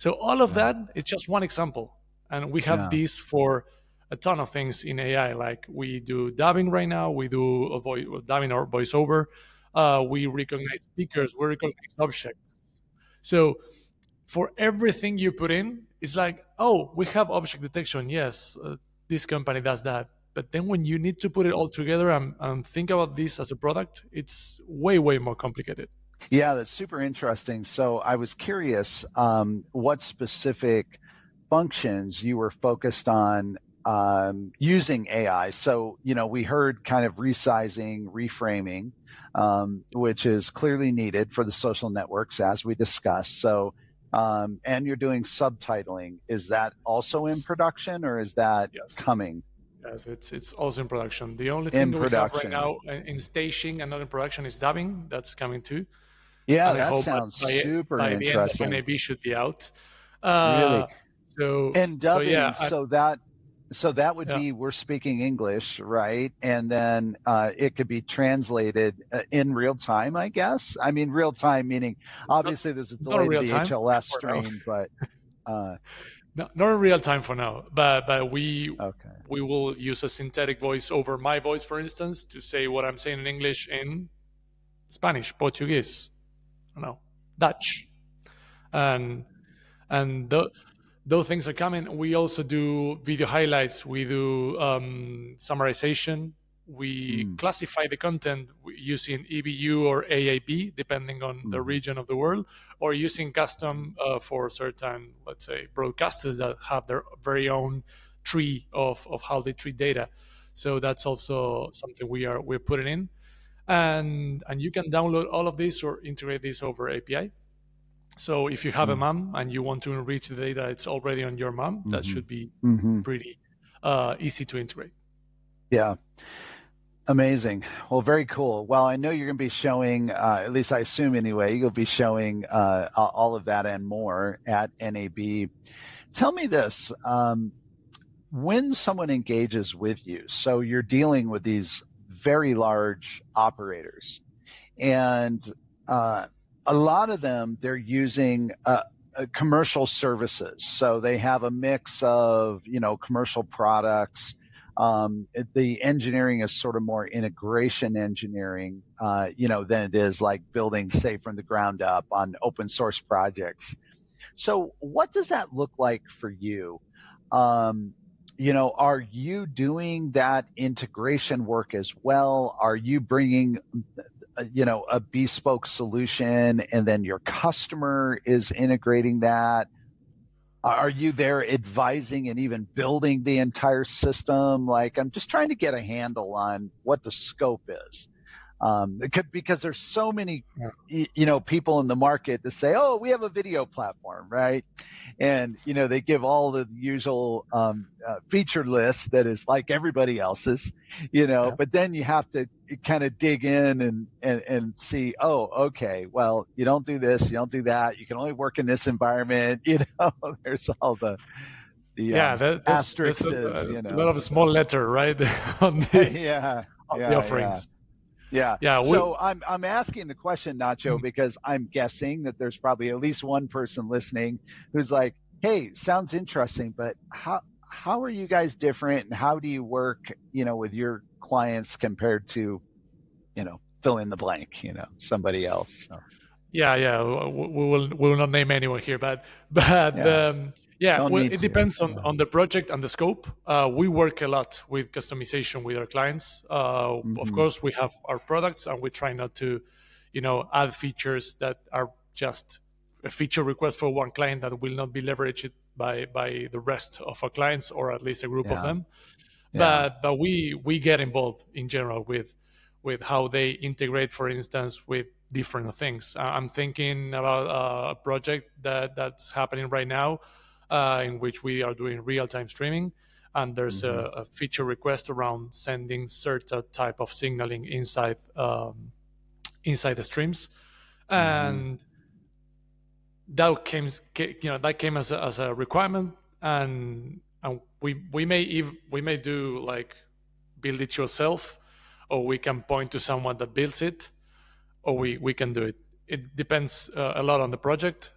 So all of Yeah. that is just one example. And we have Yeah. this for a ton of things in AI. Like we do dubbing right now, we do dubbing or voiceover. We recognize speakers, we recognize objects. So for everything you put in, it's like, oh, we have object detection. Yes, this company does that. But then when you need to put it all together and think about this as a product, it's way, way more complicated. Yeah, that's super interesting. So I was curious what specific functions you were focused on using AI. So, we heard kind of resizing, reframing, which is clearly needed for the social networks, as we discussed. So, and you're doing subtitling. Is that also in production, or is that Yes. coming? Yes, it's also in production. The only thing In that we have right production. now in staging and not in production is dubbing. That's coming too, Yeah, and I that hope sounds super by the end of interesting. NAB should be out. Uh, Really. And so yeah, dubbing, so that would yeah, be we're speaking English, right? And then it could be translated in real time, I guess. I mean, real time meaning not obviously there's a not in delay to real the time HLS for now. stream, but uh, Not in real time for now, but okay. we will use a synthetic voice over my voice, for instance, to say what I'm saying in English in Spanish, Portuguese, I don't know, Dutch, and and those things are coming. We also do video highlights. We do summarization. We Mm, classify the content using EBU or AAB, depending on the hmm. region of the world, or using custom for certain, let's say, broadcasters that have their very own tree of how they treat data. So that's also something we're putting in, and you can download all of this or integrate this over API. So if you have a Mm, MAM and you want to enrich the data, it's already on your MAM. That hmm. should be Hmm. pretty easy to integrate. Yeah. Amazing. Well, very cool. Well, I know you're going to be showing, at least I assume anyway, you'll be showing all of that and more at NAB. Tell me this. When someone engages with you, so you're dealing with these very large operators, and uh, a lot of them, they're using commercial services. So they have a mix of, commercial products. The engineering is sort of more integration engineering, than it is like building, say, from the ground up on open source projects. So what does that look like for you? Um, are you doing that integration work as well? Are you bringing, a bespoke solution and then your customer is integrating that? Are you there advising and even building the entire system? Like, I'm just trying to get a handle on what the scope is. Because there's so many, people in the market that say, "Oh, we have a video platform," right? And they give all the usual feature list that is like everybody else's, Yeah. But then you have to kind of dig in and see, oh, okay, well, you don't do this, you don't do that, you can only work in this environment, There's all the Yeah, there's asterisks, a lot of small So letter, right, on the yeah, on the yeah. offerings. Yeah. Yeah, So I'm asking the question, Nacho, mm, because I'm guessing that there's probably at least one person listening who's like, "Hey, sounds interesting, but how are you guys different, and how do you work, with your clients compared to, fill in the blank, somebody else?" So, yeah. We will not name anyone here, but yeah, yeah, don't well, need it to. depends on the project and the scope. We work a lot with customization with our clients. Of Hmm. course, we have our products, and we try not to, add features that are just a feature request for one client that will not be leveraged by the rest of our clients, or at least a group of Yeah, them. yeah. But we get involved in general with how they integrate, for instance, with different things. I'm thinking about a project that's happening right now, in which we are doing real-time streaming, and there's Hmm. a feature request around sending certain type of signaling inside the streams, Hmm. and that came as a requirement, and we may do like build it yourself, or we can point to someone that builds it, or we can do it. It depends a lot on the project.